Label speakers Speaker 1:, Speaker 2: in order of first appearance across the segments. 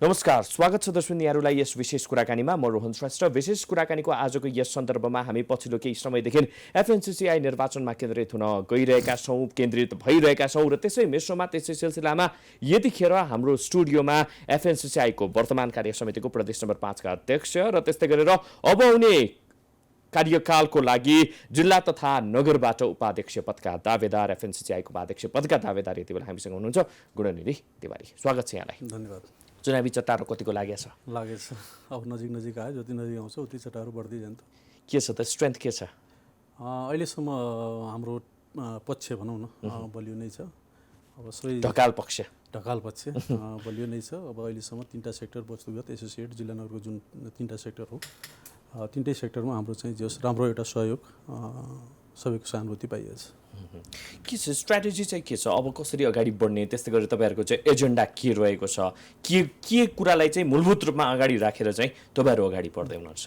Speaker 1: नमस्कार, स्वागत छ दर्शकहरूलाई यस विशेष कुराकानीमा। म रोहन श्रेष्ठ। विशेष कुराकानीको आजको यस सन्दर्भमा हामी पछिल्लो केही समयदेखि एफएनसीसीआई निर्वाचनमा केन्द्रित हुन गइरहेका छौँ, केन्द्रित भइरहेका छौँ र त्यसै मिश्रमा त्यसै सिलसिलामा यतिखेर हाम्रो स्टुडियोमा एफएनसीसीआईको वर्तमान कार्य समितिको प्रदेश नम्बर 5 का अध्यक्ष र त्यस्तै गरेर अब आउने कार्यकालको लागि जिल्ला तथा नगरबाट उपाध्यक्ष पदका दावेदार, एफएनसीसीआईको उपाध्यक्ष पदका दावेदार यति बेला हामीसँग हुनुहुन्छ गुणनिधि तिवारी। स्वागत छ यहाँलाई।
Speaker 2: धन्यवाद।
Speaker 1: चुनावी चट्टारो कतिको लागेछ?
Speaker 2: अब नजिक आयो, जति नजिक आउँछ उति चट्टारो बढ्दै जान्छ।
Speaker 1: के छ त, स्ट्रेन्थ के छ?
Speaker 2: अहिलेसम्म हाम्रो पक्ष भनौँ न बलियो नै छ। अब सबै
Speaker 1: ढकाल पक्ष
Speaker 2: बलियो नै छ। अब अहिलेसम्म 3टा सेक्टर, वस्तुगत, एसोसिएट, जिल्ला नगरको जुन 3टा सेक्टर हो, 3टै सेक्टरमा हाम्रो चाहिँ जस राम्रो एउटा सहयोग, सबैको सहानुभूति पाइएको छ।
Speaker 1: के छ स्ट्र्याटेजी चाहिँ के छ? अब कसरी अगाडि बढ्ने, त्यस्तै गरी तपाईँहरूको चाहिँ एजेन्डा के रहेको छ? के कुरालाई चाहिँ मूलभूत रूपमा अगाडि राखेर चाहिँ तपाईँहरू अगाडि बढ्दै हुनुहुन्छ?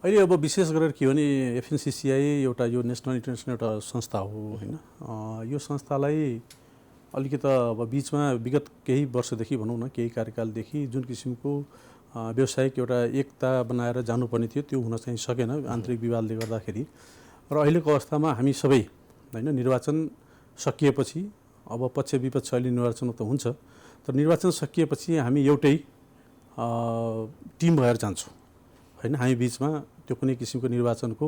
Speaker 2: अहिले अब विशेष गरेर के हो भने एफएनसीसीआई एउटा यो नेसनल इन्टरनेसनल एउटा संस्था हो होइन। यो संस्थालाई अलिकति अब बिचमा विगत केही वर्षदेखि भनौँ न, केही कार्यकालदेखि जुन किसिमको व्यावसायिक एउटा एकता बनाएर जानुपर्ने थियो त्यो हुन चाहिँ सकेन आन्तरिक विवादले गर्दाखेरि। र अहिलेको अवस्थामा हामी सबै होइन, निर्वाचन सकिएपछि अब पक्ष विपक्ष अहिले निर्वाचन त हुन्छ, तर निर्वाचन सकिएपछि हामी एउटै टिम भएर जान्छौँ होइन। हामी बिचमा त्यो कुनै किसिमको निर्वाचनको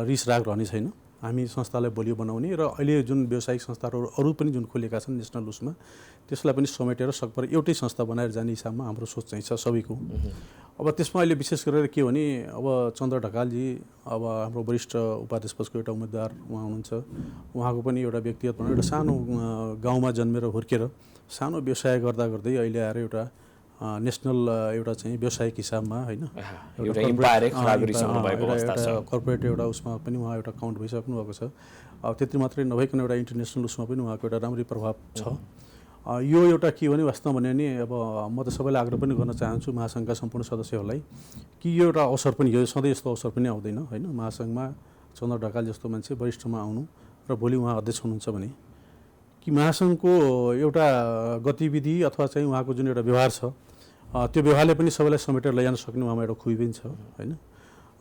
Speaker 2: रिस राग रहने छैन। हामी संस्थालाई बलियो बनाउने र अहिले जुन व्यावसायिक संस्थाहरू अरू पनि जुन खोलेका छन् नेसनल उसमा, त्यसलाई पनि समेटेर सकभर एउटै संस्था बनाएर जाने हिसाबमा हाम्रो सोच चाहिँ छ सबैको। अब त्यसमा अहिले विशेष गरेर के हो भने अब चन्द्र ढकालजी, अब हाम्रो वरिष्ठ उपाध्यक्ष पदको एउटा उम्मेदवार उहाँ हुनुहुन्छ। उहाँको पनि एउटा व्यक्तिगत भनौँ एउटा सानो गाउँमा जन्मेर हुर्केर सानो व्यवसाय गर्दा गर्दै अहिले आएर एउटा नेसनल एउटा चाहिँ व्यावसायिक हिसाबमा होइन, कर्पोरेट एउटा उसमा पनि उहाँ एउटा काउन्ट भइसक्नु भएको छ। अब त्यति मात्रै नभइकन एउटा इन्टरनेसनल उसमा पनि उहाँको एउटा राम्रै प्रभाव छ। यो एउटा के हो भने वास्तवमा भन्यो भने अब म त सबैलाई आग्रह पनि गर्न चाहन्छु महासङ्घका सम्पूर्ण सदस्यहरूलाई कि यो एउटा अवसर पनि, यो सधैँ यस्तो अवसर पनि आउँदैन होइन। महासङ्घमा चन्द्र ढकाल जस्तो मान्छे वरिष्ठमा आउनु र भोलि उहाँ अध्यक्ष हुनुहुन्छ भने कि महासङ्घको एउटा गतिविधि अथवा चाहिँ उहाँको जुन एउटा व्यवहार छ त्यो व्यवहारले पनि सबैलाई समेटेर लैजान सक्ने उहाँमा एउटा खुबी पनि छ होइन।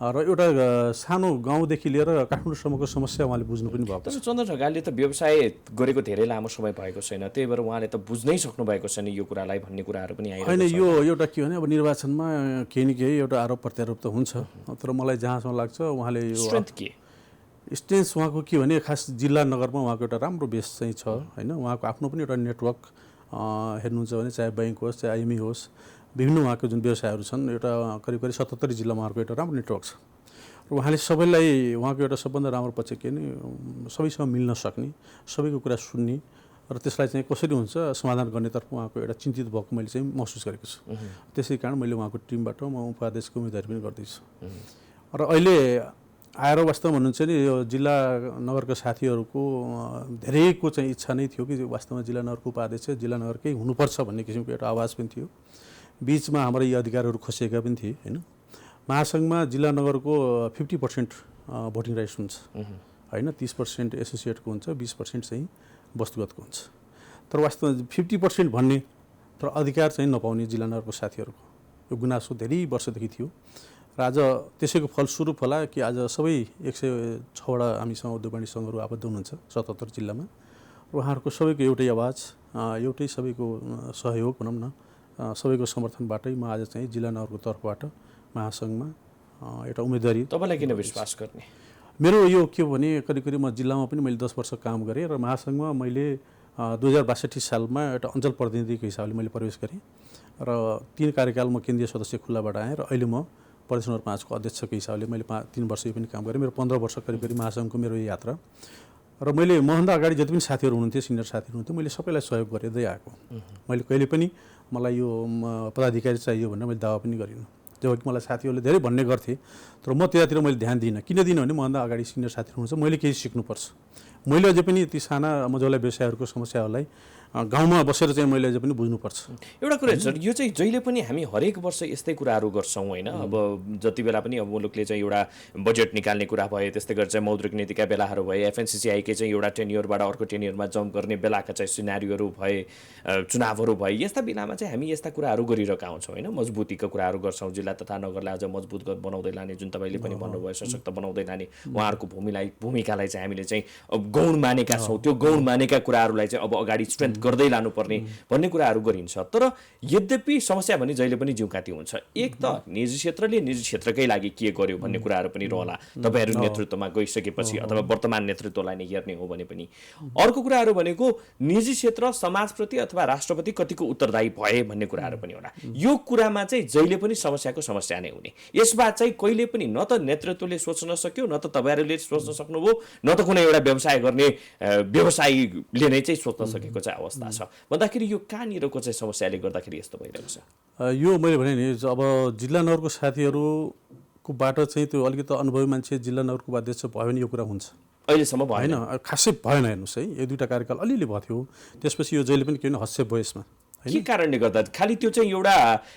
Speaker 2: र एउटा सानो गाउँदेखि लिएर काठमाडौँसम्मको समस्या उहाँले बुझ्नु पनि भएको छ।
Speaker 1: चन्द्र ढकालले त व्यवसाय गरेको धेरै लामो समय भएको छैन, त्यही भएर उहाँले त बुझ्नै सक्नु भएको छैन यो कुरालाई भन्ने कुराहरू पनि आइरहेको छ
Speaker 2: होइन। यो एउटा के भने अब निर्वाचनमा केही न केही एउटा आरोप प्रत्यारोप त हुन्छ, तर मलाई जहाँसम्म लाग्छ उहाँले यो स्ट्रेन्थ उहाँको के भने खास जिल्ला नगरमा उहाँको एउटा राम्रो बेस चाहिँ छ होइन। उहाँको आफ्नो पनि एउटा नेटवर्क हेर्नुहुन्छ भने चाहे ब्याङ्क होस्, चाहे आइएमई होस्, विभिन्न उहाँको जुन व्यवसायहरू छन्, एउटा करिब 77 जिल्लामा उहाँको एउटा राम्रो नेटवर्क छ। र उहाँले सबैलाई, उहाँको एउटा सबभन्दा राम्रो पक्ष के भने सबैसँग मिल्न सक्ने, सबैको कुरा सुन्ने र त्यसलाई चाहिँ कसरी हुन्छ समाधान गर्नेतर्फ उहाँको एउटा चिन्तित भएको मैले चाहिँ महसुस गरेको छु। त्यसै कारण मैले उहाँको टिमबाट म उपाध्यक्षको उम्मेदवारी पनि गर्दैछु। र अहिले आएर वास्तवमा भन्नुहुन्छ नि यो जिल्ला नगरका साथीहरूको धेरैको चाहिँ इच्छा नै थियो कि वास्तवमा जिल्ला नगरको उपाध्यक्ष जिल्ला नगरकै हुनुपर्छ भन्ने किसिमको एउटा आवाज पनि थियो। बिचमा हाम्रो यी अधिकारहरू खोसिएका पनि थिए होइन। महासङ्घमा जिल्ला नगरको 50% भोटिङ राइट्स हुन्छ होइन, 30% एसोसिएटको हुन्छ, 20% चाहिँ वस्तुगतको हुन्छ। तर वास्तवमा 50% भन्ने तर अधिकार चाहिँ नपाउने जिल्ला नगरको साथीहरूको यो गुनासो धेरै वर्षदेखि थियो। र आज त्यसैको फलस्वरूप होला कि आज सबै 106वटा हामीसँग उद्योग वाणिज्य सङ्घहरू आबद्ध हुनुहुन्छ 77 जिल्लामा। र उहाँहरूको सबैको एउटै आवाज, एउटै सबैको सहयोग भनौँ न, सबैको समर्थनबाटै म आज चाहिँ जिल्ला नगरको तर्फबाट महासङ्घमा एउटा उम्मेदवारी।
Speaker 1: तपाईँलाई किन विश्वास गर्ने?
Speaker 2: मेरो यो के हो भने करिब म जिल्लामा पनि मैले 10 वर्ष काम गरेँ र महासङ्घमा मैले 2062 सालमा एउटा अञ्चल प्रतिनिधिको हिसाबले मैले प्रवेश गरेँ र 3 कार्यकाल म केन्द्रीय सदस्य खुल्लाबाट आएँ र अहिले म प्रदेश नम्बर 5 को अध्यक्षको हिसाबले मैले 3 वर्ष यो पनि काम गरेँ। मेरो 15 वर्ष करिब महासङ्घको मेरो यो यात्रा। र मैले मभन्दा अगाडि जति पनि साथीहरू हुनुहुन्थ्यो, सिनियर साथीहरू हुनुहुन्थ्यो, मैले सबैलाई सहयोग गर्दै आएको। मैले कहिले पनि मलाई यो पदाधिकारी चाहियो भनेर मैले दावा पनि गरिनँ। जबकि मलाई साथीहरूले धेरै भन्ने गर्थे, तर म त्यतातिर मैले ध्यान दिइनँ। किन दिनँ भने मभन्दा अगाडि सिनियर साथीहरू हुनुहुन्छ, मैले केही सिक्नुपर्छ। मैले अझै पनि ती साना मझौला व्यवसायहरूको समस्याहरूलाई गाउँमा बसेर चाहिँ मैले अझै पनि बुझ्नुपर्छ।
Speaker 1: एउटा कुरा सर, यो चाहिँ जहिले पनि हामी हरेक वर्ष यस्तै कुराहरू गर्छौँ होइन। अब जति बेला पनि अब मुलुकले चाहिँ एउटा बजेट निकाल्ने कुरा भए, त्यस्तै गरी चाहिँ मौद्रिक नीतिका बेलाहरू भए, एफएनसीसीआईकै चाहिँ एउटा टेन्योरबाट अर्को टेन्योरमा जम्प गर्ने बेलाका चाहिँ सिनारीहरू भए, चुनावहरू भए, यस्ता बेलामा चाहिँ हामी यस्ता कुराहरू गरिरहेका हुन्छौँ होइन। मजबुतीका कुराहरू गर्छौँ, जिल्ला तथा नगरलाई अझ मजबुत बनाउँदै लाने, जुन तपाईँले पनि भन्नुभयो सशक्त बनाउँदै लाने, उहाँहरूको भूमिकालाई चाहिँ हामीले चाहिँ गौण मानेका छौँ। त्यो गौण मानेका कुराहरूलाई चाहिँ अब अगाडि स्ट्रेन्थ गर्दै लानुपर्ने भन्ने कुराहरू गरिन्छ। तर यद्यपि समस्या भने जहिले पनि जिउकाती हुन्छ। एक त निजी क्षेत्रले निजी क्षेत्रकै लागि के गर्यो भन्ने कुराहरू पनि रहला तपाईँहरू नेतृत्वमा गइसकेपछि, अथवा वर्तमान नेतृत्वलाई नै हेर्ने हो भने पनि। अर्को कुराहरू भनेको निजी क्षेत्र समाजप्रति अथवा राष्ट्रप्रति कतिको उत्तरदायी भए भन्ने कुराहरू पनि होला। यो कुरामा चाहिँ जहिले पनि समस्याको समस्या नै हुने। यसबाद चाहिँ कहिले पनि न त नेतृत्वले सोच्न सक्यो, न त तपाईँहरूले सोच्न सक्नुभयो, न त कुनै एउटा व्यवसाय गर्ने व्यवसायीले नै चाहिँ सोच्न सकेको चाहिँ अवस्था छ भन्दाखेरि यो कहाँनिरको चाहिँ समस्याले गर्दाखेरि यस्तो भइरहेको छ?
Speaker 2: यो मैले भने नि, अब जिल्ला नगरको साथीहरूकोबाट चाहिँ त्यो अलिकति अनुभवी मान्छे जिल्ला नगरको अध्यक्ष भयो भने यो कुरा हुन्छ।
Speaker 1: अहिलेसम्म भएन,
Speaker 2: खासै भएन। हेर्नुहोस् है, 1-2 कार्यकाल अलिअलि भयो थियो, त्यसपछि यो जहिले पनि के हस्य भयो यसमा।
Speaker 1: के कारणले गर्दा खालि त्यो चाहिँ एउटा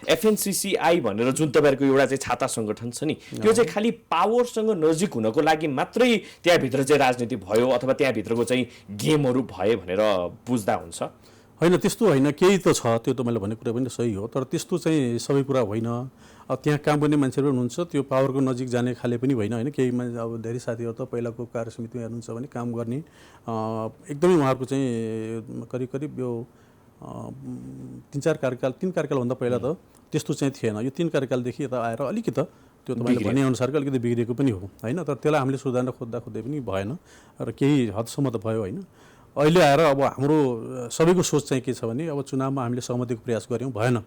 Speaker 1: एफएनसीसीआई भनेर जुन तपाईँहरूको एउटा चाहिँ छाता सङ्गठन छ नि, त्यो चाहिँ खालि पावरसँग नजिक हुनको लागि मात्रै त्यहाँभित्र चाहिँ राजनीति भयो अथवा त्यहाँभित्रको चाहिँ गेमहरू भए भनेर बुझ्दा हुन्छ?
Speaker 2: होइन, त्यस्तो होइन, केही त छ, त्यो त मैले भनेको कुरा पनि सही हो, तर त्यस्तो चाहिँ सबै कुरा होइन। त्यहाँ काम गर्ने मान्छेहरू पनि हुन्छ, त्यो पावरको नजिक जाने खाले पनि होइन होइन। केही मान्छे, अब धेरै साथीहरू त पहिलाको कार्यसमितिमा हेर्नुहुन्छ भने काम गर्ने एकदमै उहाँहरूको चाहिँ करिब करिब यो 3-4 कार्यकाल, 3 कार्यकालभन्दा पहिला त त्यस्तो चाहिँ थिएन। यो 3 कार्यकालदेखि यता आएर अलिकति त्यो तपाईँले भनेअनुसारको अलिकति बिग्रेको पनि हो होइन। तर त्यसलाई हामीले सुधार्न खोज्दै पनि भएन र केही हदसम्म त भयो होइन। अहिले आएर अब हाम्रो सबैको सोच चाहिँ के छ भने, अब चुनावमा हामीले सहमतिको प्रयास गऱ्यौँ, भएन।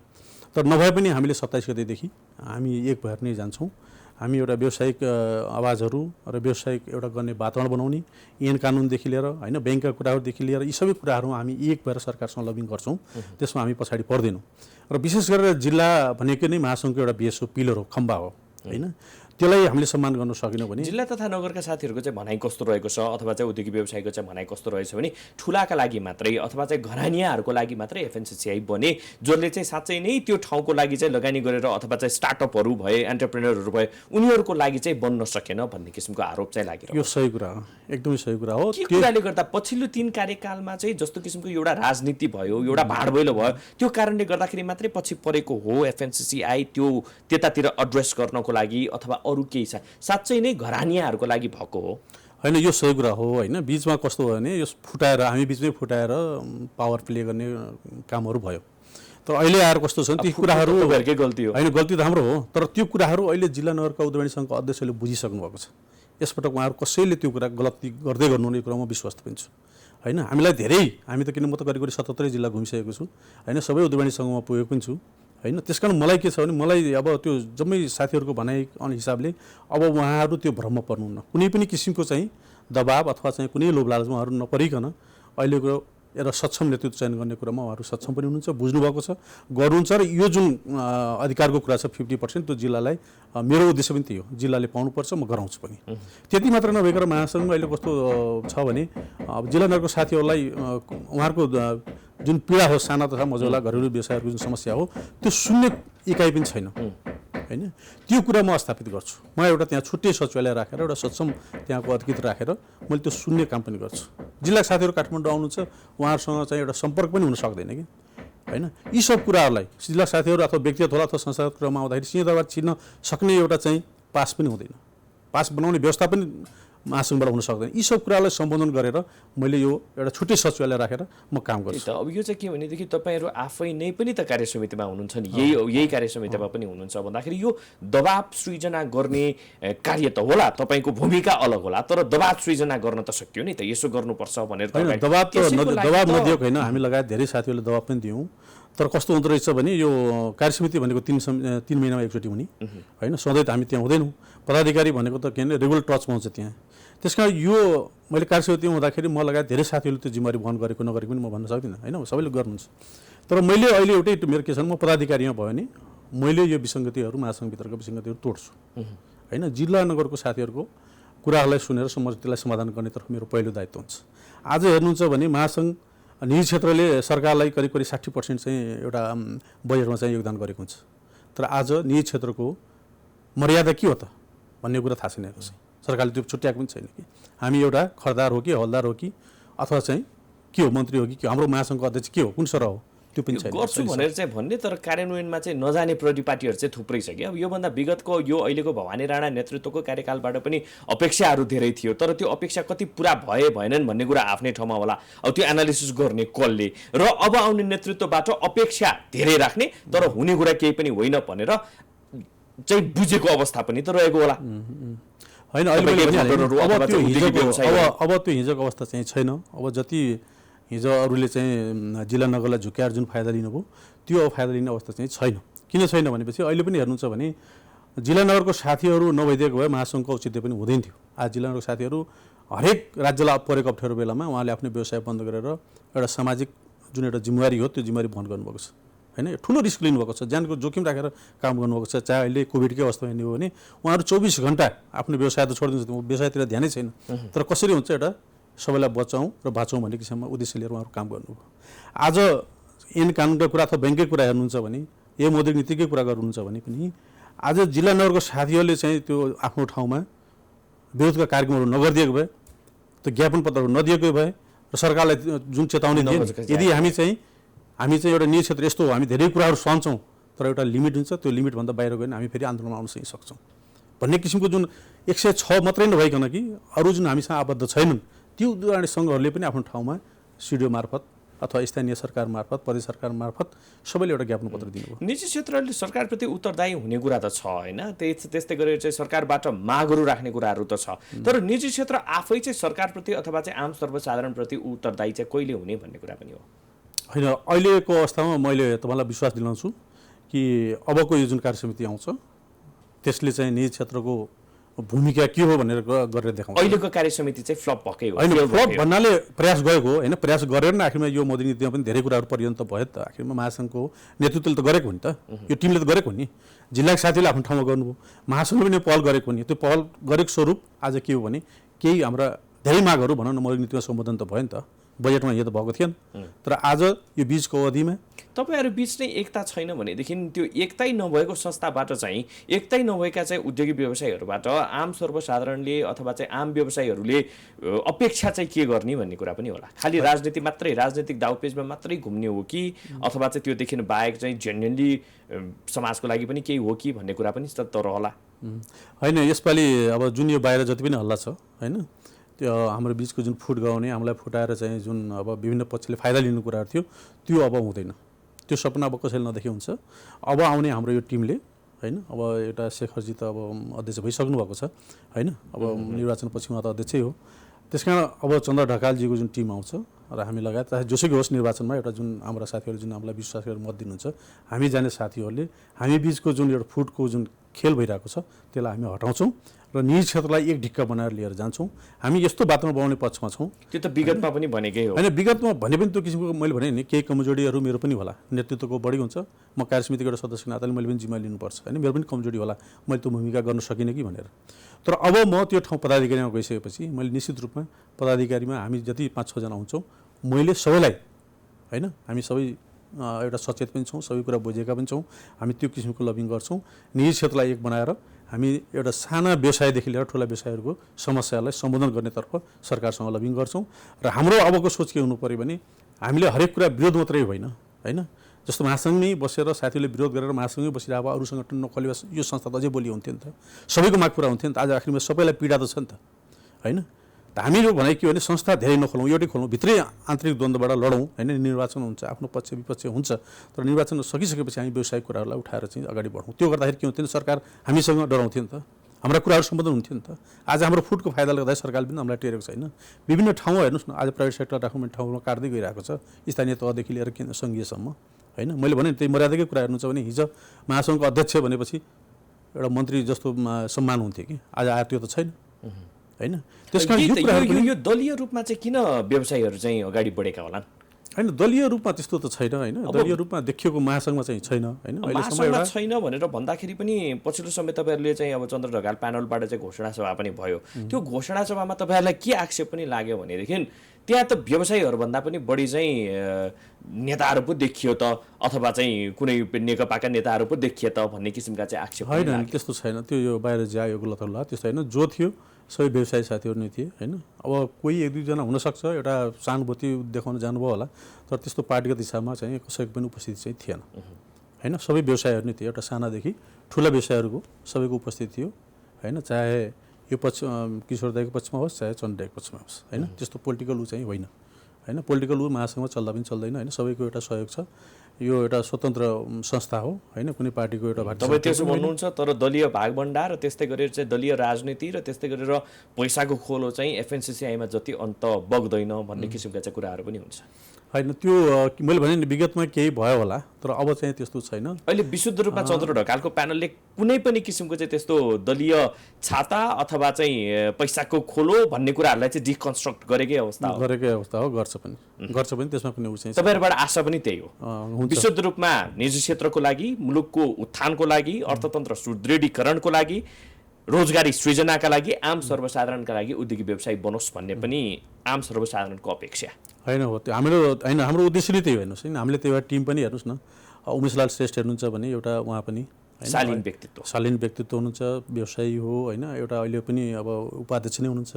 Speaker 2: तर नभए पनि हामीले 27 गतेदेखि हामी एक भएर नै जान्छौँ। हामी एउटा व्यावसायिक आवाजहरू र व्यावसायिक एउटा गर्ने वातावरण बनाउने, ऐन कानुनदेखि लिएर होइन, ब्याङ्कका कुराहरूदेखि लिएर यी सबै कुराहरू हामी एक भएर सरकारसँग लबिङ गर्छौँ। त्यसमा हामी पछाडि पर्दैनौँ। र विशेष गरेर जिल्ला भनेको नै महासङ्घको एउटा बेस हो, पिलर हो, खम्बा हो होइन। त्यसलाई हामीले सम्मान गर्न सकेनौँ भने
Speaker 1: जिल्ला तथा नगरका साथीहरूको चाहिँ भनाइ कस्तो रहेको छ, अथवा चाहिँ उद्योगिक व्यवसायको चाहिँ भनाइ कस्तो रहेछ भने ठुलाका लागि मात्रै अथवा चाहिँ घरानियाहरूको लागि मात्रै एफएनसीसीआई बने, जसले चाहिँ साँच्चै नै त्यो ठाउँको लागि चाहिँ लगानी गरेर अथवा चाहिँ स्टार्टअपहरू भए, एन्टरप्रेनरहरू भए, उनीहरूको लागि चाहिँ बन्न सकेन भन्ने किसिमको आरोप चाहिँ लागिरहेको।
Speaker 2: यो सही कुरा हो, एकदमै सही कुरा हो।
Speaker 1: के कुराले गर्दा पछिल्लो 3 कार्यकालमा चाहिँ जस्तो किसिमको एउटा राजनीति भयो, एउटा भाडभैलो भयो, त्यो कारणले गर्दाखेरि मात्रै पछि परेको हो एफएनसीसीआई त्यो त्यतातिर एड्रेस गर्नको लागि, अथवा अरू केही छ साँच्चै नै घरानियाहरूको लागि भएको हो?
Speaker 2: होइन, यो सही कुरा हो होइन। बिचमा कस्तो भयो भने, यो फुटाएर, हामी बिचमै फुटाएर पावर प्ले गर्ने कामहरू भयो। तर अहिले आएर कस्तो छ ती कुराहरू
Speaker 1: तपाईँहरूकै गल्ती हो
Speaker 2: होइन, गल्ती त हाम्रो हो। तर त्यो कुराहरू अहिले जिल्ला नगरका उद्योगवाणी सङ्घको अध्यक्षले बुझिसक्नु भएको छ। यसपटक उहाँहरू कसैले त्यो कुरा गलती गर्दै गर्नुहुने कुरामा विश्वास पनि छु होइन। हामीलाई धेरै, हामी त किन, म त करिब 77 जिल्ला घुमिसकेको छु होइन, सबै उद्योगवाणी सङ्घमा पुगेको पनि छु होइन। त्यस कारण मलाई के छ भने, मलाई अब त्यो जम्मै साथीहरूको भनाइ हिसाबले अब उहाँहरू त्यो भ्रममा पर्नुहुन्न। कुनै पनि किसिमको चाहिँ दबाब अथवा चाहिँ कुनै लोभ लालचमा उहाँहरू नपरिकन अहिलेको एउटा सक्षम नेतृत्व चयन गर्ने कुरामा उहाँहरू सक्षम पनि हुनुहुन्छ, बुझ्नुभएको छ, गर्नुहुन्छ। र यो जुन अधिकारको कुरा छ 50%, त्यो जिल्लालाई, मेरो उद्देश्य पनि त्यही हो, जिल्लाले पाउनुपर्छ, म गराउँछु पनि। त्यति मात्र नभएर महासङ्घमा अहिले कस्तो छ भने, अब जिल्ला नगरको साथीहरूलाई उहाँहरूको जुन पीडा हो, साना तथा मझौला घरेलु व्यवसायहरूको जुन समस्या हो, त्यो सुन्ने इकाइ पनि छैन होइन। त्यो कुरा म स्थापित गर्छु। म एउटा त्यहाँ छुट्टै सचिवालय राखेर, एउटा सक्षम त्यहाँको अधिकृत राखेर मैले त्यो सुन्ने काम पनि गर्छु। जिल्ला साथीहरू काठमाडौँ आउनुहुन्छ, उहाँहरूसँग चाहिँ एउटा सम्पर्क पनि हुन सक्दैन कि होइन। यी सब कुराहरूलाई जिल्ला साथीहरू अथवा व्यक्तिगत होला अथवा संस्थागत क्रममा आउँदाखेरि सिंहदरबार छिर्न सक्ने एउटा चाहिँ पास पनि हुँदैन, पास बनाउने व्यवस्था पनि महासङ्घबाट हुन सक्दैन। यी सब कुरालाई सम्बोधन गरेर मैले यो एउटा छुट्टै सचिवालय राखेर म काम गर्छु।
Speaker 1: अब यो चाहिँ के भनेदेखि तपाईँहरू आफै नै पनि त कार्यसमितिमा हुनुहुन्छ नि, यही कार्यसमितिमा पनि हुनुहुन्छ भन्दाखेरि यो दबाब सृजना गर्ने कार्य त होला, तपाईँको भूमिका अलग होला, तर दबाब सृजना गर्न त सक्यो नि त, यसो गर्नुपर्छ भनेर।
Speaker 2: दबाब नदिएको होइन, हामी लगायत धेरै साथीहरूले दबाब पनि दियौँ। तर कस्तो हुँदो रहेछ भने, यो कार्यसमिति भनेको 3 महिनामा एकचोटि हुने होइन, सधैँ त हामी त्यहाँ हुँदैनौँ। पदाधिकारी भनेको त के भने रेगुलर टचमा हुन्छ त्यहाँ। त्यस कारण यो मैले कार्यसमितिमा हुँदाखेरि म लगायत धेरै साथीहरूले त्यो जिम्मेवारी वहन गरेको नगरेको पनि म भन्न सक्दिनँ होइन, सबैले गर्नुहुन्छ। तर मैले अहिले एउटै मेरो के छ भने, म पदाधिकारीमा भयो भने मैले यो विसङ्गतिहरू, महासङ्घभित्रको विसङ्गतिहरू तोड्छु होइन। जिल्ला नगरको साथीहरूको कुराहरूलाई सुनेर त्यसलाई समाधान गर्नेतर्फ मेरो पहिलो दायित्व हुन्छ। आज हेर्नुहुन्छ भने महासङ्घ निजी क्षेत्रले सरकारलाई करिब 60% चाहिँ एउटा बजेटमा चाहिँ योगदान गरेको हुन्छ। तर आज निजी क्षेत्रको मर्यादा के हो त भन्ने कुरा थाहा छैन। सरकारले त्यो छुट्याएको पनि छैन कि हामी एउटा खरदार हो कि हवलदार हो कि अथवा चाहिँ के हो, मन्त्री हो कि के हो, हाम्रो महासङ्घको अध्यक्ष के हो, कुन सरह हो, त्यो पनि छैन।
Speaker 1: गर्छु भनेर चाहिँ भन्ने तर कार्यान्वयनमा चाहिँ नजाने प्रतिपाटीहरू चाहिँ थुप्रै छ कि। अब योभन्दा विगतको यो अहिलेको भवानी राणा नेतृत्वको कार्यकालबाट पनि अपेक्षाहरू धेरै थियो, तर त्यो अपेक्षा कति पुरा भएनन् भन्ने कुरा आफ्नै ठाउँमा होला। अब त्यो एनालिसिस गर्ने कसले र अब आउने नेतृत्वबाट अपेक्षा धेरै राख्ने तर हुने कुरा केही पनि होइन भनेर चाहिँ बुझेको अवस्था पनि त रहेको होला
Speaker 2: होइन। अब त्यो हिजोको अवस्था चाहिँ छैन। अब जति हिजो अरूले चाहिँ जिल्ला नगरलाई झुक्याएर जुन फाइदा लिनुभयो त्यो अब फाइदा लिने अवस्था चाहिँ छैन। किन छैन भनेपछि अहिले पनि हेर्नुहुन्छ भने जिल्ला नगरको साथीहरू नभइदिएको भए महासङ्घको औचित्य पनि हुँदैन थियो। आज जिल्ला नगरको साथीहरू हरेक राज्यलाई परेको अप्ठ्यारो बेलामा उहाँले आफ्नो व्यवसाय बन्द गरेर एउटा सामाजिक जुन एउटा जिम्मेवारी हो त्यो जिम्मेवारी वहन गर्नुभएको छ होइन। ठुलो रिस्क लिनुभएको छ, ज्यानको जोखिम राखेर काम गर्नुभएको छ। चाहे अहिले कोभिडकै अवस्थामा हेर्ने हो भने उहाँहरू 24 घन्टा आफ्नो व्यवसाय त छोडिदिन्छ, व्यवसायतिर ध्यानै छैन। तर कसरी हुन्छ एउटा सबैलाई बचाउँ र बाँचौँ भन्ने किसिममा उद्देश्य लिएर उहाँहरू काम गर्नुभयो। आज ऐन कानुनको कुरा अथवा ब्याङ्ककै कुरा हेर्नुहुन्छ भने, यो मौद्रिक नीतिकै कुरा गर्नुहुन्छ भने पनि आज जिल्ला नगरको साथीहरूले चाहिँ त्यो आफ्नो ठाउँमा विरोधका कार्यक्रमहरू नगरिदिएको भए, त्यो ज्ञापन पत्रहरू नदिएको भए र सरकारलाई जुन चेतावनी दिए, यदि हामी चाहिँ एउटा निजी क्षेत्र यस्तो हो, हामी धेरै कुराहरू सहन्छौँ तर एउटा लिमिट हुन्छ, त्यो लिमिटभन्दा बाहिर गयो भने हामी फेरि आन्दोलनमा आउन चाहिँ सक्छौँ भन्ने किसिमको जुन 106 मात्रै नभइकन कि अरू जुन हामीसँग आबद्ध छैनन् त्यो उदाहरण सङ्घहरूले पनि आफ्नो ठाउँमा सिडिओ मार्फत अथवा स्थानीय सरकार मार्फत, प्रदेश सरकार मार्फत सबैले एउटा ज्ञापन पत्र दिनुभयो।
Speaker 1: निजी क्षेत्रले सरकारप्रति उत्तरदायी हुने कुरा त छ होइन, त्यस्तै गरेर चाहिँ सरकारबाट मागहरू राख्ने कुराहरू त छ। तर निजी क्षेत्र आफै चाहिँ सरकारप्रति अथवा चाहिँ आम सर्वसाधारणप्रति उत्तरदायी चाहिँ कहिले हुने भन्ने कुरा पनि हो
Speaker 2: होइन। अहिलेको अवस्थामा मैले तपाईँलाई विश्वास दिलाउँछु कि अबको यो जुन कार्यसमिति आउँछ त्यसले चाहिँ निजी क्षेत्रको भूमिका के हो भनेर गरेर देखाउँछ।
Speaker 1: अहिलेको कार्यसमिति चाहिँ फ्लप भएकै हो।
Speaker 2: होइन, फ्लप भन्नाले प्रयास गएको होइन, प्रयास गरेर न आखिरमा यो मौद्रिक नीतिमा पनि धेरै कुराहरू पर्यन्त भयो त। आखिरमा महासङ्घको नेतृत्वले त गरेको हो नि त, यो टिमले त गरेको नि, जिल्लाको साथीले आफ्नो ठाउँमा गर्नुभयो, महासङ्घले पनि पहल गरेको नि। त्यो पहल गरेको स्वरूप आज के हो भने केही हाम्रा धेरै मागहरू भनौँ न मौद्रिक नीतिमा सम्बोधन त भयो नि त, बजेटमा यो त भएको थिएन। तर आज यो बीचको अवधिमा
Speaker 1: तपाईँहरू बीच नै एकता छैन भनेदेखि त्यो एकतै नभएको संस्थाबाट चाहिँ, एकतै नभएका चाहिँ उद्योगी व्यवसायीहरूबाट आम सर्वसाधारणले अथवा चाहिँ आम व्यवसायीहरूले अपेक्षा चाहिँ के गर्ने भन्ने कुरा पनि होला। खालि राजनीति मात्रै, राजनीतिक दाउपेचमा मात्रै घुम्ने हो कि अथवा चाहिँ त्योदेखि बाहेक चाहिँ जेन्युनली समाजको लागि पनि केही हो कि भन्ने कुरा पनि त रहला
Speaker 2: होइन। यसपालि अब जुन यो बाहिर जति पनि हल्ला छ होइन, त्यो हाम्रो बिचको जुन फुट गराउने, हामीलाई फुटाएर चाहिँ जुन अब विभिन्न पक्षले फाइदा लिने कुराहरू थियो त्यो अब हुँदैन। त्यो सपना अब कसैले नदेखे हुन्छ। अब आउने हाम्रो यो टिमले होइन, अब एउटा शेखरजी त अब अध्यक्ष भइसक्नु भएको छ होइन, अब निर्वाचनपछि उहाँ त अध्यक्षै हो। त्यस कारण अब चन्द्र ढकालजीको जुन टिम आउँछ र हामी लगायत चाहे जोसुकै होस् निर्वाचनमा एउटा जुन हाम्रा साथीहरू जुन हामीलाई विश्वास गरेर मत दिनुहुन्छ, हामी जाने साथीहरूले हामी बिचको जुन एउटा फुटको जुन खेल भइरहेको छ त्यसलाई हामी हटाउँछौँ र निजी क्षेत्रलाई एक ढिक्का बनाएर लिएर जान्छौँ। हामी यस्तो वातावरण बनाउने पक्षमा छौँ।
Speaker 1: त्यो त विगतमा पनि भनेकै हो
Speaker 2: होइन, विगतमा भने पनि त्यो किसिमको मैले भने नि केही कमजोरीहरू मेरो पनि होला, नेतृत्वको बढी हुन्छ। म कार्यसमितिको एउटा सदस्यको नाताले मैले पनि जिम्मा लिनुपर्छ होइन, मेरो पनि कमजोरी होला, मैले त्यो भूमिका गर्न सकिनँ कि भनेर। तर अब म त्यो ठाउँ पदाधिकारीमा गइसकेपछि मैले निश्चित रूपमा पदाधिकारीमा हामी जति 5-6 जना हुन्छौँ, मैले सबैलाई होइन, हामी सबै एउटा सचेत पनि छौँ, सबै कुरा बुझेका पनि छौँ। हामी त्यो किसिमको लबिङ गर्छौँ। निजी क्षेत्रलाई एक बनाएर हामी एउटा साना व्यवसायदेखि लिएर ठुला व्यवसायहरूको समस्यालाई सम्बोधन गर्नेतर्फ सरकारसँग लबिङ गर्छौँ। र हाम्रो अबको सोच के हुनु पऱ्यो भने हामीले हरेक कुरा विरोध मात्रै होइन होइन, जस्तो महासङ्घमै बसेर साथीहरूले विरोध गरेर महासङ्घमै बसिरहेको अरू सङ्गठन नखोले यो संस्था त अझै बलियो हुन्थ्यो नि त, सबैको माग पुरा हुन्थ्यो नि त। आज आखिरमा सबैलाई पीडा त छ नि त होइन। त हामीहरू भने के भने संस्था धेरै नखोलौँ, एउटै खोलौँ, भित्रै आन्तरिक द्वन्द्वबाट लडौँ होइन। निर्वाचन हुन्छ, आफ्नो पक्ष विपक्ष हुन्छ, तर निर्वाचन सकिसकेपछि हामी व्यवसायिक कुराहरूलाई उठाएर चाहिँ अगाडि बढौँ। त्यो गर्दाखेरि के हुन्थ्यो नि, सरकार हामीसँग डराउँथ्यो नि त, हाम्रा कुराहरू सम्बोधन हुन्थ्यो नि त। आज हाम्रो फुटको फाइदाले गर्दा सरकारले पनि हामीलाई टेरेको छैन। विभिन्न ठाउँमा हेर्नुहोस् न, आज प्राइभेट सेक्टर राख्ने ठाउँमा काट्दै गइरहेको छ, स्थानीय तहदेखि लिएर केन्द्र सङ्घीयसम्म होइन। मैले भने त्यही मर्यादाकै कुरा हेर्नुहुन्छ भने हिजो महासङ्घको अध्यक्ष भनेपछि एउटा मन्त्री जस्तो सम्मान हुन्थ्यो कि, आज आयो त्यो त छैन होइन।
Speaker 1: त्यसकारण यो दलीय रूपमा चाहिँ किन व्यवसायीहरू चाहिँ अगाडि बढेका होलान्?
Speaker 2: होइन दलीय रूपमा त्यस्तो त छैन होइन दलीय रूपमा देखिएको महासङ्घमा चाहिँ छैन होइन
Speaker 1: महासङ्घमा छैन भनेर भन्दाखेरि पनि पछिल्लो समय तपाईँहरूले चाहिँ अब चन्द्र ढकाल प्यानलबाट चाहिँ घोषणा सभा पनि भयो त्यो घोषणा सभामा तपाईँहरूलाई के आक्षेप पनि लाग्यो भनेदेखि त्यहाँ त व्यवसायीहरूभन्दा पनि बढी चाहिँ नेताहरू पो देखियो त अथवा चाहिँ कुनै नेकपाका नेताहरू पो देखिए त भन्ने किसिमका चाहिँ आक्षेप
Speaker 2: होइन त्यस्तो छैन त्यो यो बाहिर जायो गलत होला त्यस्तो होइन जो थियो सबै व्यवसायी साथीहरू नै थिए होइन अब कोही एक दुईजना हुनसक्छ एउटा सहानुभूति देखाउन जानुभयो होला तर त्यस्तो पार्टीगत हिसाबमा चाहिँ कसैको पनि उपस्थिति चाहिँ थिएन होइन सबै व्यवसायहरू नै थिए एउटा सानादेखि ठुला व्यवसायहरूको सबैको उपस्थिति थियो होइन चाहे यो पक्ष किशोर दाइको पक्षमा होस् चाहे चन्द्र दाइको पक्षमा होस् होइन त्यस्तो पोलिटिकल चाहिँ होइन होइन पोलिटिकल महासङ्घमा चल्दा पनि चल्दैन होइन सबैको एउटा सहयोग छ यो एउटा स्वतन्त्र संस्था हो होइन कुनै पार्टीको एउटा
Speaker 1: तपाईँ त्यसो भन्नुहुन्छ तर दलीय भागभण्डा र त्यस्तै गरेर चाहिँ दलीय राजनीति र त्यस्तै गरेर पैसाको खोलो चाहिँ एफएनसीसीआईमा जति अन्त बग्दैन भन्ने किसिमका चाहिँ कुराहरू पनि हुन्छ
Speaker 2: होइन त्यो मैले भने नि विगतमा केही भयो होला तर अब चाहिँ त्यस्तो छैन
Speaker 1: अहिले विशुद्ध रूपमा चन्द्र ढकालको प्यानलले कुनै पनि किसिमको चाहिँ त्यस्तो दलीय छाता अथवा चाहिँ पैसाको खोलो भन्ने कुराहरूलाई चाहिँ डिकन्स्ट्रक्ट गरेकै अवस्था
Speaker 2: हो गर्छ पनि त्यसमा पनि उ चाहिँ
Speaker 1: तपाईँहरूबाट आशा पनि त्यही हो विशुद्ध रूपमा निजी क्षेत्रको लागि मुलुकको उत्थानको लागि अर्थतन्त्र सुदृढीकरणको लागि रोजगारी सृजनाका लागि आम सर्वसाधारणका लागि उद्योगी व्यवसायी बनोस् भन्ने पनि आम सर्वसाधारणको अपेक्षा
Speaker 2: होइन हो त्यो हाम्रो उद्देश्य नै त्यही हेर्नुहोस् होइन हामीले त्यो एउटा टिम पनि हेर्नुहोस् न उमेशलाल श्रेष्ठ हेर्नुहुन्छ भने एउटा उहाँ पनि
Speaker 1: शालीन
Speaker 2: व्यक्तित्व हुनुहुन्छ व्यवसायी हो होइन एउटा अहिले पनि अब उपाध्यक्ष नै हुनुहुन्छ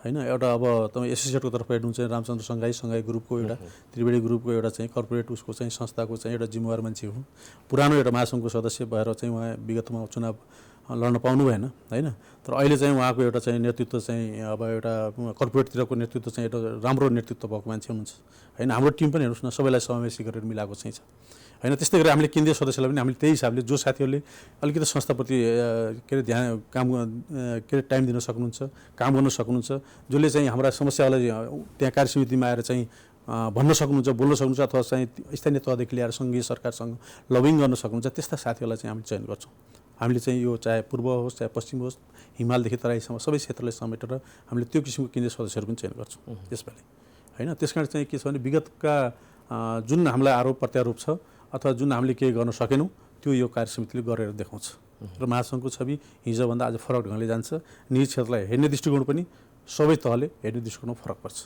Speaker 2: होइन एउटा अब तपाईँ एसोसिएटको तर्फ हेर्नुहुन्छ रामचन्द्र सङ्घाई ग्रुपको एउटा त्रिवेणी ग्रुपको एउटा चाहिँ कर्पोरेट उसको चाहिँ संस्थाको चाहिँ एउटा जिम्मेवार मान्छे हो पुरानो एउटा महासङ्घको सदस्य भएर चाहिँ उहाँ विगतमा चुनाव लड्न पाउनु भएन होइन तर अहिले चाहिँ उहाँको एउटा चाहिँ नेतृत्व चाहिँ अब एउटा कर्पोरेटतिरको नेतृत्व चाहिँ एउटा राम्रो नेतृत्व भएको मान्छे हुनुहुन्छ होइन हाम्रो टिम पनि हेर्नुहोस् न सबैलाई समावेशी गरेर मिलाएको चाहिँ छ होइन त्यस्तै गरेर हामीले केन्द्रीय सदस्यलाई पनि हामीले त्यही हिसाबले जो साथीहरूले अलिकति संस्थाप्रति के अरे ध्यान काम के अरे टाइम दिन सक्नुहुन्छ काम गर्न सक्नुहुन्छ जसले चाहिँ हाम्रा समस्यालाई त्यहाँ कार्यसमितिमा आएर चाहिँ भन्न सक्नुहुन्छ बोल्न सक्नुहुन्छ अथवा चाहिँ स्थानीय तहदेखि ल्याएर सङ्घीय सरकारसँग लबिङ गर्न सक्नुहुन्छ त्यस्ता साथीहरूलाई चाहिँ हामीले चयन गर्छौँ हामीले चाहिँ यो चाहे पूर्व होस् चाहे पश्चिम होस् हिमालदेखि तराईसम्म सबै क्षेत्रलाई समेटेर हामीले त्यो किसिमको केन्द्रीय सदस्यहरू पनि चयन गर्छौँ त्यसपालि होइन त्यस कारण चाहिँ के छ भने विगतका जुन हामीलाई आरोप प्रत्यारोप छ अथवा जुन हामीले केही गर्न सकेनौँ त्यो यो कार्यसमितिले गरेर देखाउँछ र महासङ्घको छवि हिजोभन्दा आज फरक ढङ्गले जान्छ निजी क्षेत्रलाई हेर्ने दृष्टिकोण पनि सबै तहले हेर्ने दृष्टिकोणमा फरक पर्छ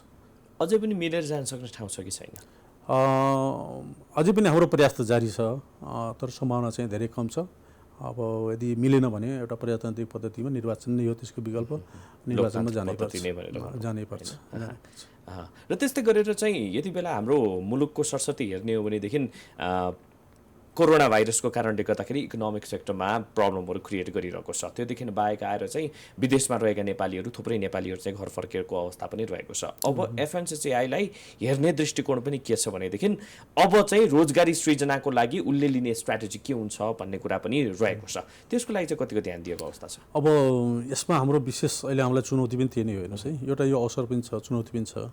Speaker 1: अझै पनि मिलेर जान सक्ने ठाउँ छ कि छैन
Speaker 2: अझै पनि हाम्रो प्रयास त जारी छ तर सम्भावना चाहिँ धेरै कम छ अब यदि मिलेन भने एउटा प्रजातान्त्रिक पद्धतिमा निर्वाचन नै हो त्यसको विकल्प निर्वाचनमा जानै पर्छ
Speaker 1: र त्यस्तै गरेर चाहिँ यति बेला हाम्रो मुलुकको सरस्वती हेर्ने हो भनेदेखि कोरोना भाइरसको कारणले गर्दाखेरि इकोनोमिक सेक्टरमा प्रब्लमहरू क्रिएट गरिरहेको छ त्योदेखि बाहेक आएर चाहिँ विदेशमा रहेका नेपालीहरू थुप्रै नेपालीहरू चाहिँ घर फर्केको अवस्था पनि रहेको छ अब एफएनसीसीआईलाई हेर्ने दृष्टिकोण पनि के छ भनेदेखि अब चाहिँ रोजगारी सृजनाको लागि उसले लिने स्ट्राटेजी के हुन्छ भन्ने कुरा पनि रहेको छ त्यसको लागि चाहिँ कतिको ध्यान दिएको अवस्था छ
Speaker 2: अब यसमा हाम्रो विशेष अहिले हामीलाई चुनौती पनि थिएन हेर्नुहोस् है एउटा यो अवसर पनि छ चुनौती पनि छ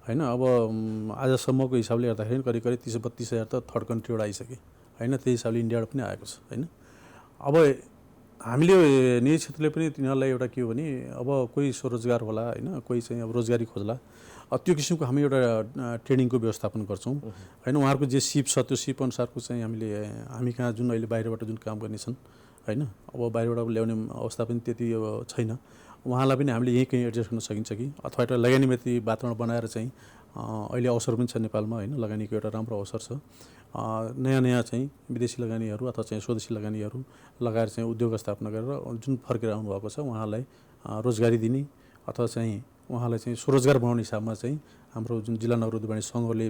Speaker 2: होइन अब आजसम्मको हिसाबले हेर्दाखेरि करिब 30-32 हजार त थर्ड कन्ट्रीबाट आइसके होइन त्यही हिसाबले इन्डियाबाट पनि आएको छ होइन अब हामीले निजी क्षेत्रले पनि तिनीहरूलाई एउटा के हो भने अब कोही स्वरोजगार होला होइन कोही चाहिँ अब रोजगारी खोज्ला त्यो किसिमको हामी एउटा ट्रेनिङको व्यवस्थापन गर्छौँ होइन उहाँहरूको जे सिप छ त्यो सिप अनुसारको चाहिँ हामी कहाँ जुन अहिले बाहिरबाट जुन काम गर्ने छन् होइन अब बाहिरबाट ल्याउने अवस्था पनि त्यति अब छैन उहाँलाई पनि हामीले यहीँ कहीँ एडजस्ट गर्न सकिन्छ कि अथवा एउटा लगानीमाथि वातावरण बनाएर चाहिँ अहिले अवसर पनि छ नेपालमा होइन लगानीको एउटा राम्रो अवसर छ नयाँ चाहिँ विदेशी लगानीहरू अथवा चाहिँ स्वदेशी लगानीहरू लगाएर चाहिँ उद्योग स्थापना गरेर जुन फर्केर आउनुभएको छ उहाँलाई रोजगारी दिने अथवा चाहिँ उहाँलाई चाहिँ स्वरोजगार बनाउने हिसाबमा चाहिँ हाम्रो जुन जिल्ला नगर उद्योग वाणिज्य सङ्घले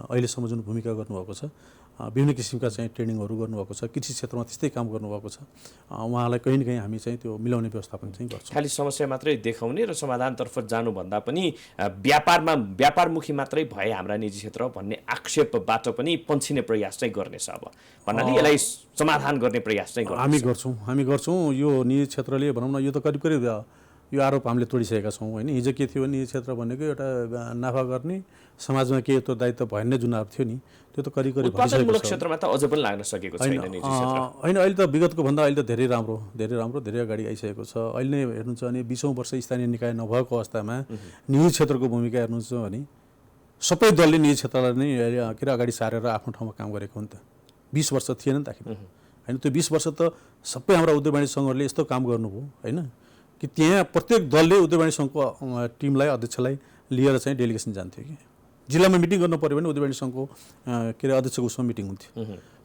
Speaker 2: अहिलेसम्म जुन भूमिका गर्नुभएको छ विभिन्न किसिमका चाहिँ ट्रेनिङहरू गर्नुभएको छ कृषि क्षेत्रमा त्यस्तै काम गर्नुभएको छ उहाँलाई कहीँ न कहीँ हामी चाहिँ त्यो मिलाउने व्यवस्थापन चाहिँ गर्छौँ
Speaker 1: खालि समस्या मात्रै देखाउने र समाधानतर्फ जानुभन्दा पनि व्यापारमुखी मात्रै भए हाम्रा निजी क्षेत्र भन्ने आक्षेपबाट पनि पन्छिने प्रयास चाहिँ गर्नेछ अब भन्नाले यसलाई समाधान गर्ने प्रयास चाहिँ
Speaker 2: हामी गर्छौँ यो निजी क्षेत्रले भनौँ न यो त करिब यो आरोप हामीले तोडिसकेका छौँ होइन हिजो के थियो भने निजी क्षेत्र भनेको एउटा नाफा गर्ने समाजमा के उत्तरदायित्व भएन जुन आरोप थियो नि त्यो त करिब
Speaker 1: उत्पादनमूलक क्षेत्रमा त अझै पनि लाग्न सकेको छैन निजी क्षेत्र
Speaker 2: होइन अहिले त विगतको भन्दा अहिले त धेरै राम्रो धेरै अगाडि आइसकेको छ अहिले नै हेर्नुहुन्छ भने 20औं वर्ष स्थानीय निकाय नभएको अवस्थामा निजी क्षेत्रको भूमिका हेर्नुहुन्छ भने सबै दलले निजी क्षेत्रलाई नै के अरे अगाडि सारेर आफ्नो ठाउँमा काम गरेको हो नि त। 20 वर्ष थिएन नि त आखिर होइन। त्यो 20 वर्ष त सबै हाम्रा उद्योग वाणिज्य सङ्घहरूले यस्तो काम गर्नुभयो होइन कि त्यहाँ प्रत्येक दलले उद्योग वाणिज्य सङ्घको टिमलाई अध्यक्षलाई लिएर चाहिँ डेलिगेसन जान्थ्यो कि जिल्लामा मिटिङ गर्नु पऱ्यो भने उद्योग वाणिज्य सङ्घको के अरे अध्यक्षको उसमा मिटिङ हुन्थ्यो।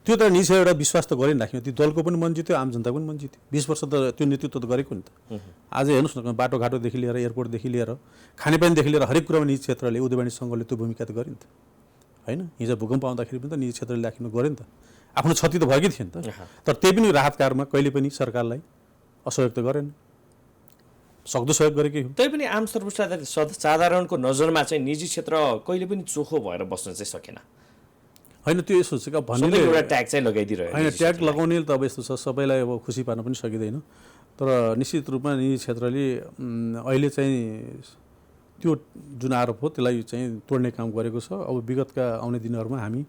Speaker 2: त्यो त निजी एउटा विश्वास त गरेन राख्यो। त्यो दलको पनि मन जित्यो, आम जनताको पनि मन जित्यो। 20 वर्ष त त्यो नेतृत्व त गरेको नि त। आज हेर्नुहोस् न, बाटोघाटोदेखि लिएर एयरपोर्टदेखि लिएर खानेपानीदेखि लिएर हरेक कुरामा निजी क्षेत्रले उद्योग वाणिज्य सङ्घले त्यो भूमिका त गर्यो नि त होइन। हिजो भूकम्प आउँदाखेरि पनि त निजी क्षेत्रले राख्नु गऱ्यो नि त। आफ्नो क्षति त भएकै थियो नि त। तर त्यही पनि राहत कार्यमा कहिले पनि सरकारलाई असहयोग त गरेन, सक्दो सहयोग गरेकै हो।
Speaker 1: तै पनि आम सर्वसाधारणको नजरमा चाहिँ निजी क्षेत्र कहिले पनि चोखो भएर बस्न चाहिँ सकेन
Speaker 2: होइन। त्यो यसो छ भन्ने
Speaker 1: एउटा ट्याग चाहिँ लगाइदिरहेको
Speaker 2: होइन। ट्याग लगाउने त अब यस्तो छ, सबैलाई अब खुसी पार्न पनि सकिँदैन। तर निश्चित रूपमा निजी क्षेत्रले अहिले चाहिँ त्यो जुन आरोप हो त्यसलाई चाहिँ तोड्ने काम गरेको छ। अब विगतका आउने दिनहरूमा हामी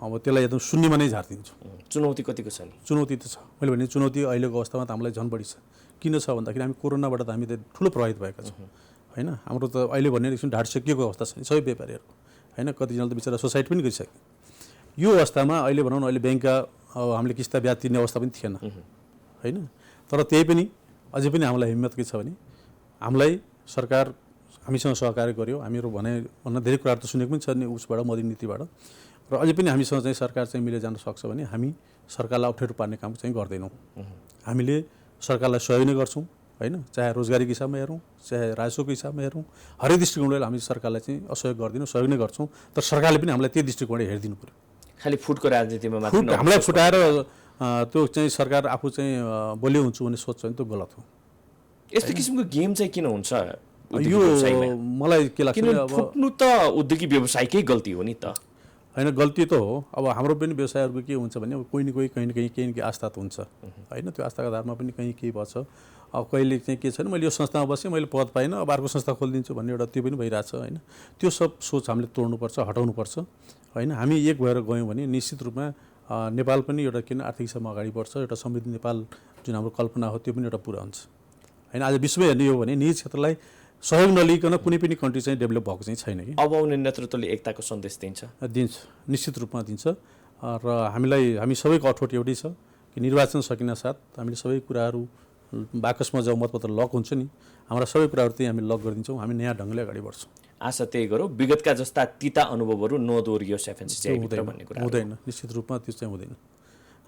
Speaker 2: अब त्यसलाई एकदम शून्यमा नै झारिदिन्छौँ।
Speaker 1: चुनौती कतिको छ नि?
Speaker 2: चुनौती त छ, मैले भने चुनौती अहिलेको अवस्थामा त हामीलाई झन् बढी छ। किन छ भन्दाखेरि हामी कोरोनाबाट त हामी त ठुलो प्रभावित भएका छौँ होइन। हाम्रो त अहिले भन्ने एकछिन ढाड सेकिएको अवस्था छ सबै व्यापारीहरूको होइन। कतिजनाले त बिचरा सुसाइड पनि गरिसक्यो। यो अवस्थामा अहिले भनौँ न, अहिले ब्याङ्कका हामीले किस्ता ब्याज तिर्ने अवस्था पनि थिएन होइन। तर त्यही पनि अझै पनि हामीलाई हिम्मत के छ भने हामीलाई सरकार हामीसँग सहकार्य गर्यो। हामीहरू भन्न धेरै कुराहरू त सुनेको पनि छ नि उसबाट, मोदी नीतिबाट। र अझै पनि हामीसँग चाहिँ सरकार चाहिँ मिलेर जान सक्छ भने हामी सरकारलाई अप्ठ्यारो पार्ने काम चाहिँ गर्दैनौँ। हामीले सरकारलाई सहयोग नै गर्छौँ होइन। चाहे रोजगारीको हिसाबमा हेरौँ, चाहे राजस्वको हिसाबमा हेरौँ, हरेक दृष्टिकोणले हामी सरकारलाई चाहिँ असहयोग गर्दैनौँ, सहयोग नै गर्छौँ। तर सरकारले पनि हामीलाई त्यही दृष्टिकोणले हेरिदिनु पऱ्यो।
Speaker 1: खालि फुटको राजनीतिमा मात्र
Speaker 2: हामीलाई फुटाएर त्यो चाहिँ सरकार आफू चाहिँ बलियो हुन्छु भन्ने सोच चाहिँ त्यो गलत हो।
Speaker 1: यस्तो किसिमको गेम चाहिँ किन हुन्छ
Speaker 2: यो मलाई के लाग्छ
Speaker 1: अब फुट्नु त उद्योगिक व्यवसायकै गल्ती हो नि त
Speaker 2: होइन। गल्ती त हो। अब हाम्रो पनि व्यवसायहरूको के हुन्छ भने अब कोही न कोही कहीँ न कहीँ केही न केही आस्था त हुन्छ होइन। त्यो आस्थाको आधारमा पनि कहीँ केही भन्छ। अब कहिले चाहिँ के छैन, मैले यो संस्थामा बसेँ, मैले पद पाइनँ, अब अर्को संस्था खोलिदिन्छु भन्ने एउटा त्यो पनि भइरहेछ होइन। त्यो सब सोच हामीले तोड्नुपर्छ, हटाउनुपर्छ होइन। हामी एक भएर गयौँ भने निश्चित रूपमा नेपाल पनि एउटा किन आर्थिक हिसाबमा अगाडि बढ्छ। एउटा समृद्ध नेपाल जुन हाम्रो कल्पना हो त्यो पनि एउटा पुरा हुन्छ होइन। आज विश्वमै हेर्ने हो भने निजी क्षेत्रलाई सहयोग नलिकन कुनै पनि कन्ट्री चाहिँ डेभलप भएको चाहिँ छैन कि।
Speaker 1: अब आउने नेतृत्वले एकताको सन्देश
Speaker 2: दिन्छ, निश्चित रूपमा दिन्छ। र हामी सबैको अठोट एउटै छ कि निर्वाचन सकिन साथ हामीले सबै कुराहरू बाकसमा जब मतपत्र लक हुन्छ नि, हाम्रा सबै कुराहरू चाहिँ हामी लक गरिदिन्छौँ। हामी नयाँ ढङ्गले अगाडि बढ्छौँ।
Speaker 1: आशा त्यही गरौँ विगतका जस्ता तिता अनुभवहरू नदोहोरियोस् एफएनसीसी भन्ने कुरा
Speaker 2: हुँदैन। निश्चित रूपमा त्यो चाहिँ हुँदैन।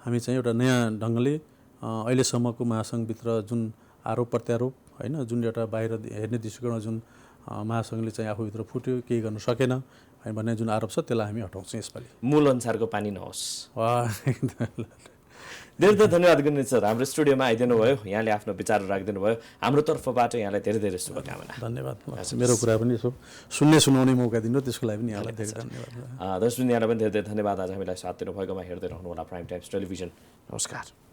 Speaker 2: हामी चाहिँ एउटा नयाँ ढङ्गले अहिलेसम्मको महासङ्घभित्र जुन आरोप प्रत्यारोप होइन, जुन एउटा बाहिर हेर्ने दृष्टिकोणमा जुन महासङ्घले चाहिँ आफूभित्र फुट्यो, केही गर्न सकेन भन्ने जुन आरोप छ त्यसलाई हामी हटाउँछौँ यसपालि।
Speaker 1: मूल अनुसारको पानी नहोस्। धेरै धेरै धन्यवाद गुणेश सर, हाम्रो स्टुडियोमा आइदिनु भयो, यहाँले आफ्नो विचार राखिदिनु भयो। हाम्रो तर्फबाट यहाँलाई धेरै धेरै शुभकामना।
Speaker 2: धन्यवाद। मेरो कुरा पनि यसो सुनाउने मौका दिनु, त्यसको लागि पनि यहाँलाई धेरै धन्यवाद।
Speaker 1: दर्शक यहाँलाई पनि धेरै धेरै धन्यवाद। आज हामीलाई साथ दिनुभएकोमा हेर्दै रहनुहोला प्राइम टाइम्स टेलिभिजन। नमस्कार।